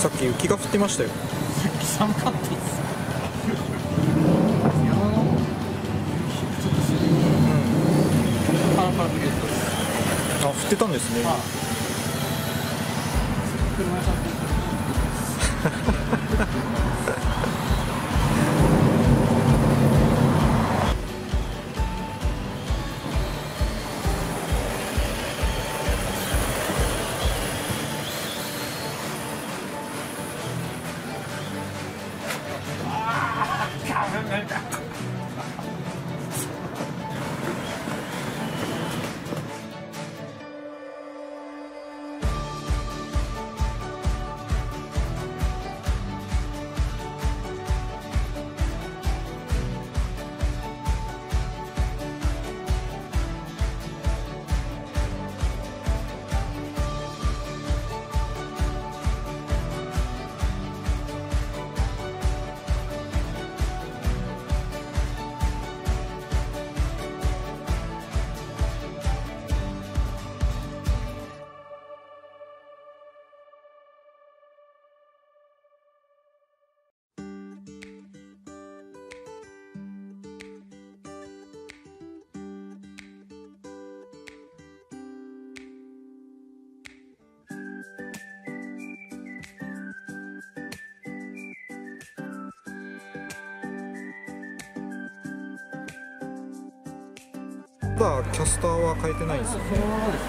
さっき雪が降ってましたよ。さっき寒かったです。山のちょっとするパラパラと言うとあ、降ってたんですね。車屋さんとまだキャスターは変えてないんですよね。そのままです。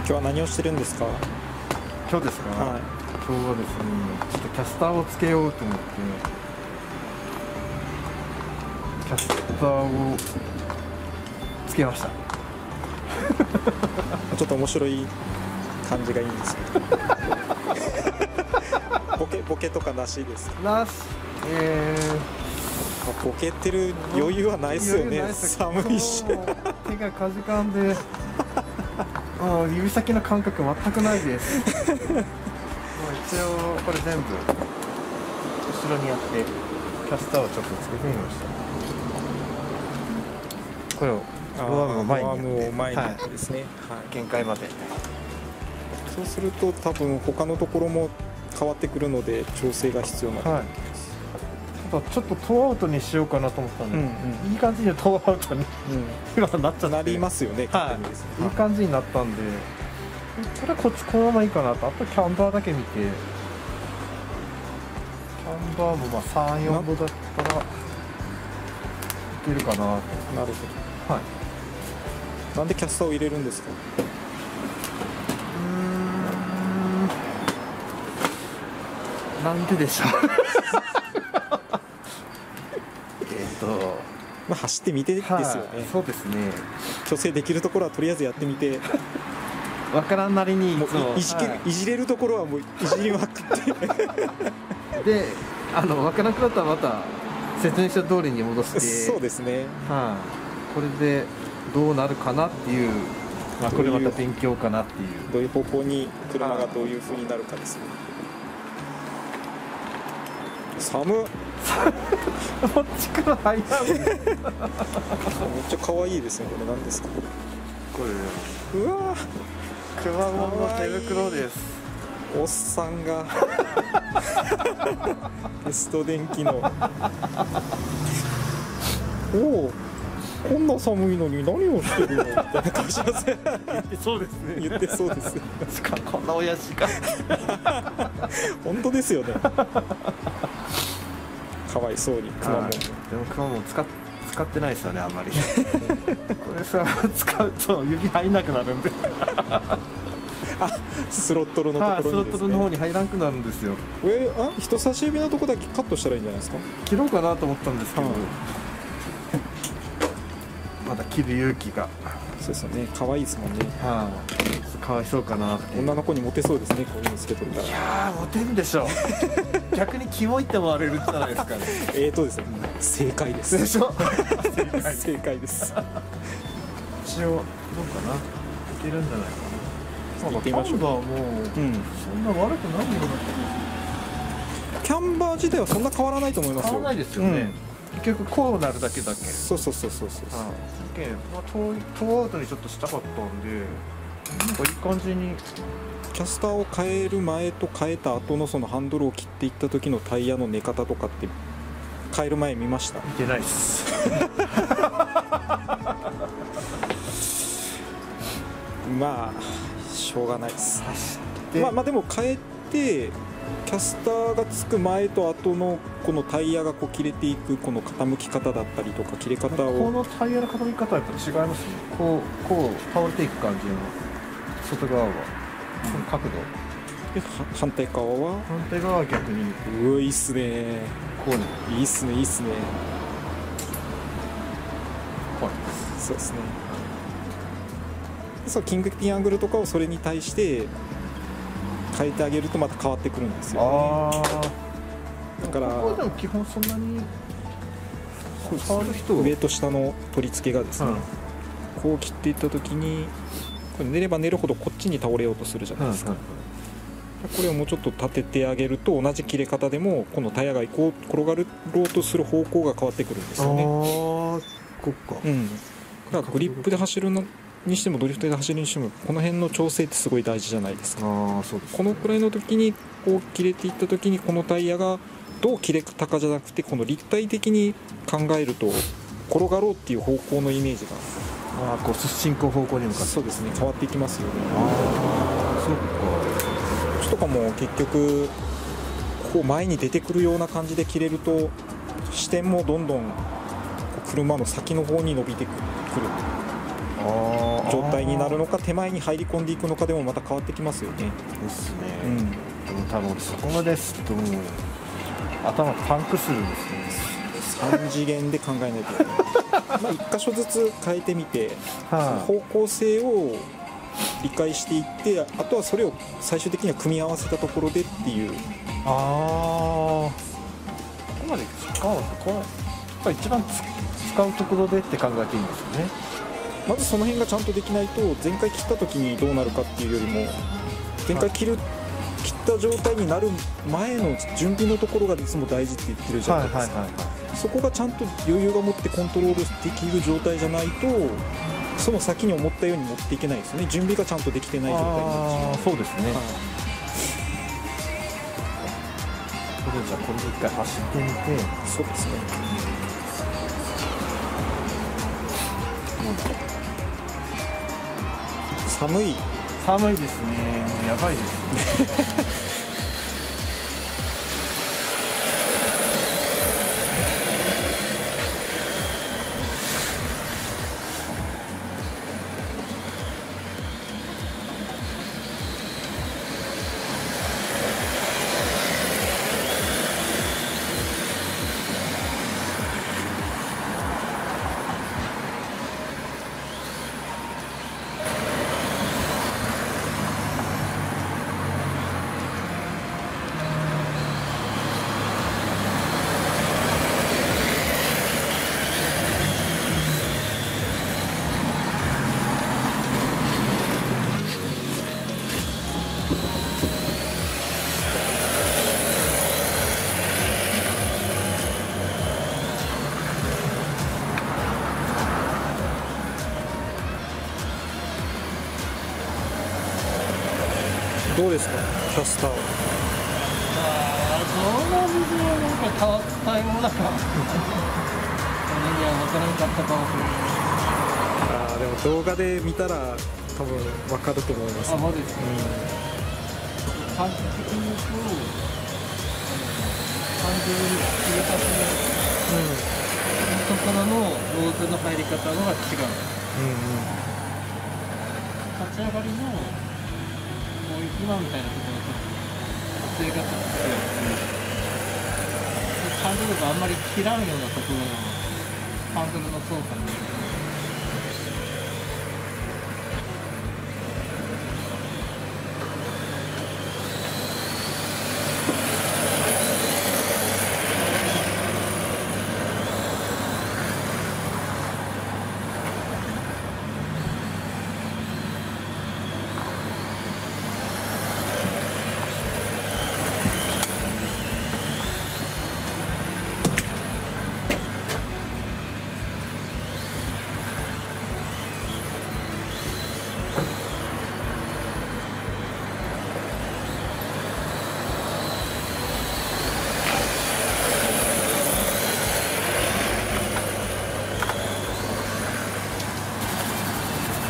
今日は何をしてるんですか？今日ですか、はい、今日はですね、ちょっとキャスターをつけようと思って、キャスターをつけました。ちょっと面白い感じがいいんですけどボケとかなしですか？なし、ボケてる余裕はないですよね。寒いし手がかじかんで指先の感覚全くないです。もう一応これ全部後ろにやってキャスターをちょっとつけてみました。これをドアームを前にやってですね、はい、限界まで。そうすると多分他のところも変わってくるので調整が必要なので、はい、ただちょっとトーアウトにしようかなと思ったんで、いい感じにトーアウトに、今なっちゃってなりますよね。はい、いい感じになったんで、これはこのままいいかなと。あとキャンバーだけ見て、キャンバーもまあ3、4度だったらいけるかなと。なるほど。はい。なんでキャスターを入れるんですか？なんででしょう。まあ走ってみてですよね。そうですね。調整できるところはとりあえずやってみて。わからんなりにいじれるところはもういじりまくって。で、わからなくなったらまた説明書通りに戻してそうですね。これでどうなるかなっていう、これまた勉強かなっていう。どういう方向に車がどういう風になるかですね。寒っ。こっちから入らん。めっめっちゃ可愛いですね。これ何ですか。これ。うわ。くまモンの手袋です。おっさんがテスト電機のおお、こんな寒いのに何をしてるのみたいな感じですね。言ってそうですね。言ってそうです。しかもこんな親父が本当ですよね。かわいそうにくまモン。でもくまモン使ってないですよね、あんまり。これさ、使うと指入んなくなるんで。スロットルのところにですね。スロットルの方に入らんくなるんですよ。人差し指のとこだけカットしたらいいんじゃないですか。切ろうかなと思ったんですけど、まだ切る勇気が。そうですよね。可愛いですもんね。かわいそうかなって。女の子にモテそうですね、こういうのつけといたら。いやー、モテんでしょ。逆にキモいって思われるじゃないですかね。ですね。正解です。でしょ。正解です。一応どうかな。いけるんじゃないかな。行ってみましょう。もう、そんな悪くないような。キャンバー自体はそんな変わらないと思いますよ。変わらないですよね。結局こうなるだけだけ。そう。トーアウトにちょっとしたかったんで、なんかいい感じに。キャスターを変える前と変えた後のそのハンドルを切っていった時のタイヤの寝方とかって変える前見ました？見てないです。まあしょうがないです。まあでも変えてキャスターがつく前と後のこのタイヤがこう切れていくこの傾き方だったりとか切れ方を、このタイヤの傾き方はやっぱ違いますね。こう倒れていく感じの外側はこの角度で反対側は逆にいいっすね。こういいっすね。はい、そうですね。そうキングピンアングルとかをそれに対して変えてあげるとまた変わってくるんですよね。だからここでも基本そんなに触る人上と下の取り付けがですね、こう切っていった時にこれ寝れば寝るほどこっちに倒れようとするじゃないですか。これをもうちょっと立ててあげると同じ切れ方でもこのタイヤが転がろうとする方向が変わってくるんですよね。こっか。だからグリップで走るのにしてもドリフトで走るにしてもこの辺の調整ってすごい大事じゃないですか。そうですね。このくらいの時にこう切れていった時にこのタイヤがどう切れたかじゃなくてこの立体的に考えると転がろうっていう方向のイメージがこう進行方向に向かって。そうですね、変わっていきますよね。そっか。こっちとかも結局こう前に出てくるような感じで切れると視点もどんどん車の先の方に伸びてくる状態になるのか手前に入り込んでいくのかでもまた変わってきますよね。ですね。でも多分そこまですともう頭パンクするんですね。3次元で考えないといけない。1箇所ずつ変えてみて、その方向性を理解していってあとはそれを最終的には組み合わせたところでっていう。ここまで使うんですか。これやっぱり一番使うところでって考えていいんですよね。まずその辺がちゃんとできないと前回切った時にどうなるかっていうよりも前回切った状態になる前の準備のところがいつも大事って言ってるじゃないですか。そこがちゃんと余裕が持ってコントロールできる状態じゃないとその先に思ったように持っていけないですよね。準備がちゃんとできてない状態になっちゃう。そうですね。じゃあこれで一回走ってみて。そうですね。寒いですね。やばいですね。どうですかキャスターは。その部分はなんか変わったような感じには分からなかったかもしれない。でも動画で見たら多分分かると思います、そうですね、感覚的に言うと感情に入れたところのローズの入り方のが違う。立ち上がりのもう今みたいなところと撮影がちょっと強いし、ハンドルがあんまり切らんようなところのハンドルの操作に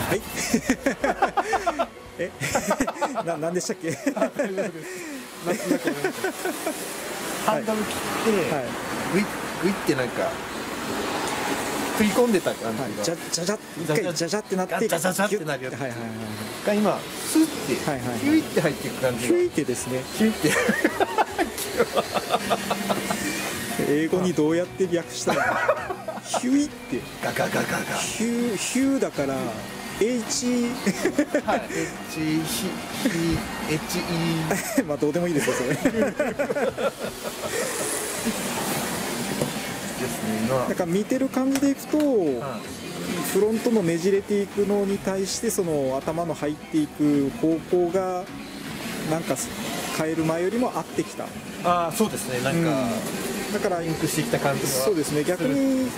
はい何でしたっけハンドル切って、グイってなんか食い込んでた感じが、じゃじゃ一回じゃじゃってなってじゃじゃじゃってなるやつが今スッてヒュイって入っていく感じヒュイってですね。ヒュイって英語にどうやって略したらヒュイってガガガガガヒューだから H はい HE まあどうでもいいですよそれですね。なんか見てる感じでいくと、フロントのねじれていくのに対してその頭の入っていく方向がなんか変える前よりも合ってきた。そうですね、なんか、だからリンクしてきた感じが。そうですね、逆に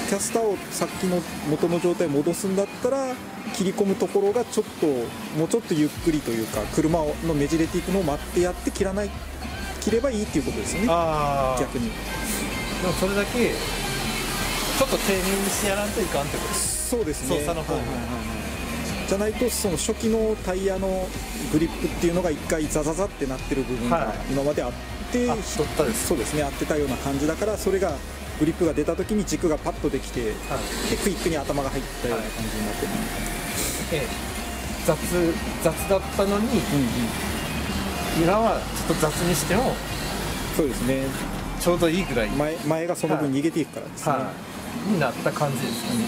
キャスターをさっきの元の状態に戻すんだったら切り込むところがちょっともうちょっとゆっくりというか、車のねじれていくのを待ってやって切ればいいっていうことですよね。逆にでもそれだけちょっと丁寧にしてやらんといかんってことです。そうですね、操作の方も、じゃないとその初期のタイヤのグリップっていうのが一回ザザザってなってる部分が今まであって、そうですね、合ってたような感じだから、それがグリップが出た時に軸がパッとできて、でクイックに頭が入ったような感じになってる、雑だったのに、裏はちょっと雑にしてもそうですね、ちょうどいいぐらい前がその分逃げていくからですね、になった感じですかね。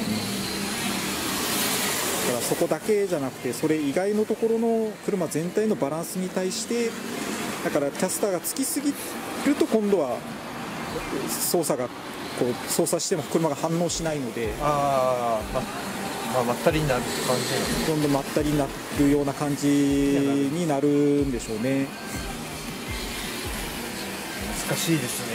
だからそこだけじゃなくてそれ以外のところの車全体のバランスに対して、だからキャスターがつきすぎると今度は操作しても車が反応しないので、まったりになる感じ、どんどんまったりになるような感じになるんでしょうね。難しいですね。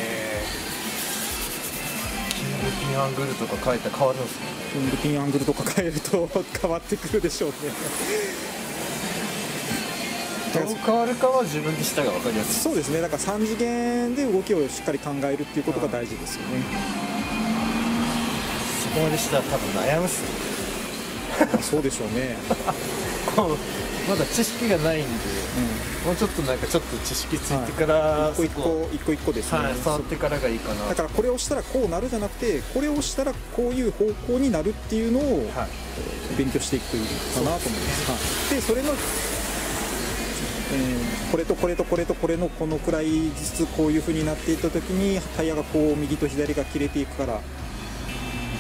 キングピンアングルとか変えたら変わるんですか？キングピンアングルとか変えると変わってくるでしょうね。どう変わるかは自分でしたが分かりやすい。そうですね、だから3次元で動きをしっかり考えるっていうことが大事ですよね。そこまでしたら多分悩むっすね。そうでしょうね。まだ知識がないんで、もうちょっとなんかちょっと知識ついてから、一個一個ですね、触ってからがいいかな。だからこれをしたらこうなるじゃなくて、これをしたらこういう方向になるっていうのを勉強していくといいかなと思います。でそれのこれとこれとこれとこれのこのくらいずつこういう風になっていった時にタイヤがこう右と左が切れていくからっ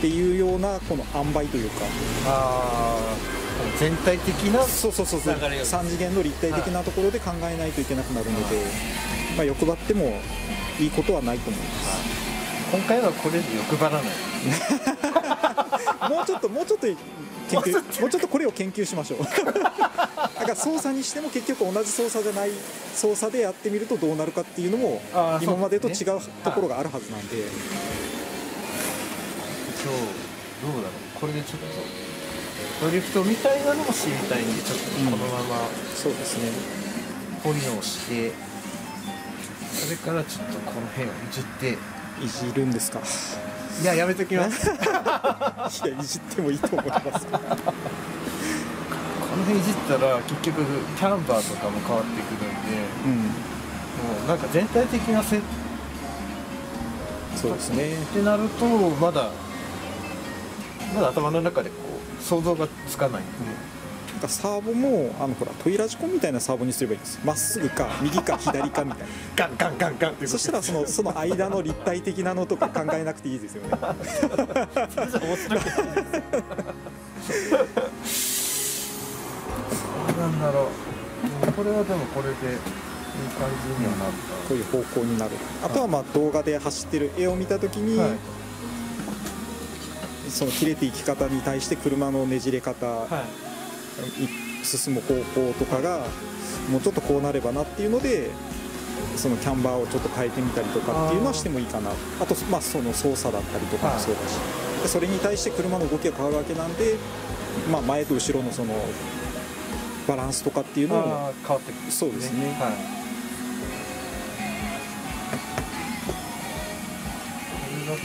ていうようなこの塩梅というか、全体的なそう3次元の立体的なところで考えないといけなくなるので、欲張ってもいいことはないと思います。今回はこれで欲張らない。もうちょっとこれを研究しましょう。だから操作にしても結局同じ操作じゃない操作でやってみるとどうなるかっていうのも今までと違うところがあるはずなんで、今日どうだろう、これでちょっとドリフトみたいなのも知りたいんで、ちょっとこのまま、そうですね、ポリをしてそれからちょっとこの辺をいじっていじるんですか？いややめときますいやいじってもいいと思いますこの辺いじったら結局キャンバーとかも変わってくるんで、もうなんか全体的なセットそうですねってなるとまだ頭の中でこう想像がつかないんで、なんかサーボもほらトイラジコンみたいなサーボにすればいいんです。まっすぐか右か左かみたいなガンガンガンガンってそしたらその間の立体的なのとか考えなくていいですよねそれじゃ面白くないなんだろう、これはでもこれでいい感じにはなった、こういう方向になる。あとはまあ動画で走ってる絵を見た時に、はい、その切れていき方に対して車のねじれ方、進む方向とかがもうちょっとこうなればなっていうのでそのキャンバーをちょっと変えてみたりとかっていうのはしてもいいかな。あとまあその操作だったりとかもそうだし、でそれに対して車の動きが変わるわけなんで、まあ、前と後ろのそのバランスとかっていうのも変わってくる、そうですね、はい、これだと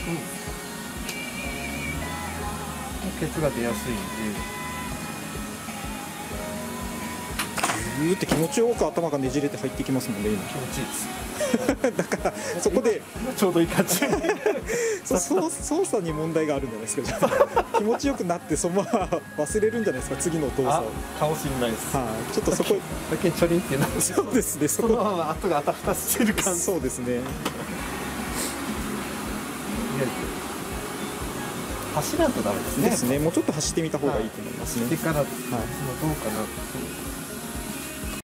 ケツが出やすいんでグーって気持ちよく頭がねじれて入ってきますもんね今。気持ちいいですだからそこでちょうどいい感じその操作に問題があるんじゃないですか。じゃあ気持ちよくなってそのまま忘れるんじゃないですか次の動作を。かもしれないです。ちょっとそこだけちょりんってなる。そうですね。そのまま後があたふたしてる感じ。そうですね。走らんとダメですね。ですね。もうちょっと走ってみた方がいいと思いますね。走ってから、どうかな。